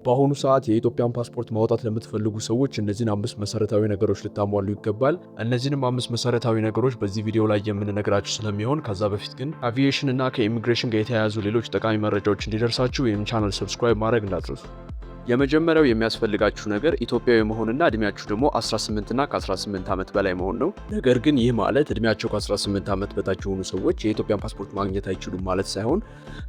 በአሁኑ ሰዓት የኢትዮጵያን ፓስፖርት ማውጣት ለምትፈልጉ ሰዎች እነዚህን 5 መሰረታዊ ነገሮች ልታሟሉ ይገባል። እነዚህንም 5 መሰረታዊ ነገሮች በዚህ ቪዲዮ ላይ የምንነግራችሁ ስለሚሆን ከዛ በፊት ግን አቪዬሽን እና ከኢሚግሬሽን ጋር የተያያዙ ሌሎች ጠቃሚ መረጃዎች እንዲደርሳችሁ ይህን ቻናል ሰብስክራይብ ማድረግ እንዳትረሱ። የመጀመሪያው የሚያስፈልጋችሁ ነገር ኢትዮጵያዊ መሆንና እድሜያችሁ ደግሞ 18 እና ከ18 ዓመት በላይ መሆን ነው። ነገር ግን ይህ ማለት እድሜያቸው ከ18 ዓመት በታች የሆኑ ሰዎች የኢትዮጵያን ፓስፖርት ማግኘት አይችሉም ማለት ሳይሆን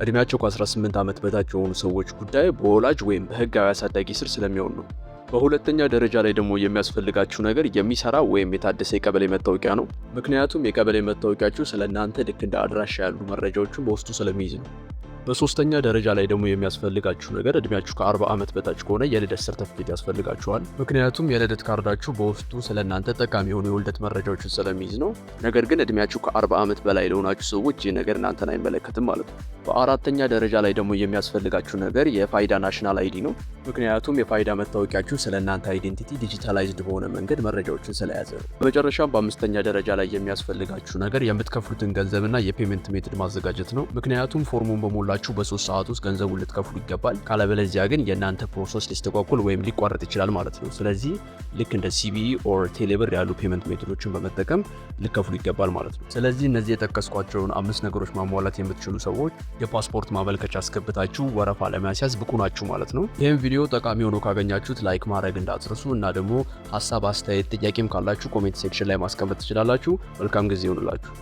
እድሜያቸው ከ18 ዓመት በታች የሆኑ ሰዎች ጉዳይ በወላጅ ወይም በህጋዊ አሳዳጊ ስር ስለሚሆን ነው። በሁለተኛ ደረጃ ላይ ደግሞ የሚያስፈልጋችሁ ነገር የሚሰራ ወይም የታደሰ የቀበሌ መታወቂያ ነው። ምክንያቱም የቀበሌ መታወቂያችሁ ስለእናንተ ልክ እንደ አድራሻ ያሉ መረጃዎችን በውስጡ ስለሚይዝ ነው። በሶስተኛ ደረጃ ላይ ደግሞ የሚያስፈልጋችሁ ነገር እድሜያችሁ ከ40 ዓመት በታች ከሆነ የልደት ሰርተፊኬት ያስፈልጋችኋል። ምክንያቱም የልደት ካርዳችሁ በውስጡ ስለእናንተ ጠቃሚ የሆኑ የውልደት መረጃዎችን ስለሚይዝ ነው። ነገር ግን እድሜያችሁ ከ40 ዓመት በላይ ለሆናችሁ ሰዎች ይህ ነገር እናንተን አይመለከትም ማለት ነው። በአራተኛ ደረጃ ላይ ደግሞ የሚያስፈልጋችሁ ነገር የፋይዳ ናሽናል አይዲ ነው። ምክንያቱም የፋይዳ መታወቂያችሁ ስለእናንተ አይዴንቲቲ ዲጂታላይዝድ በሆነ መንገድ መረጃዎችን ስለያዘ ነው። በመጨረሻም በአምስተኛ ደረጃ ላይ የሚያስፈልጋችሁ ነገር የምትከፍሉትን ገንዘብና የፔመንት ሜትድ ማዘጋጀት ነው። ምክንያቱም ፎርሙን በሞላ በ3 ሰዓት ውስጥ ገንዘቡን ልትከፍሉ ይገባል። ካለበለዚያ ግን የእናንተ ፕሮሰስ ሊስተጓጎል ወይም ሊቋረጥ ይችላል ማለት ነው። ስለዚህ ልክ እንደ ሲቢኢ ኦር ቴሌብር ያሉ ፔመንት ሜቶዶችን በመጠቀም ልከፍሉ ይገባል ማለት ነው። ስለዚህ እነዚህ የጠቀስኳቸውን 5 ነገሮች ማሟላት የምትችሉ ሰዎች የፓስፖርት ማመልከቻ አስገብታችሁ ወረፋ ለማስያዝ ብቁ ናችሁ ማለት ነው። ይህም ቪዲዮ ጠቃሚ ሆኖ ካገኛችሁት ላይክ ማድረግ እንዳትረሱ እና ደግሞ ሀሳብ፣ አስተያየት፣ ጥያቄም ካላችሁ ኮሜንት ሴክሽን ላይ ማስቀመጥ ትችላላችሁ። መልካም ጊዜ ይሁንላችሁ።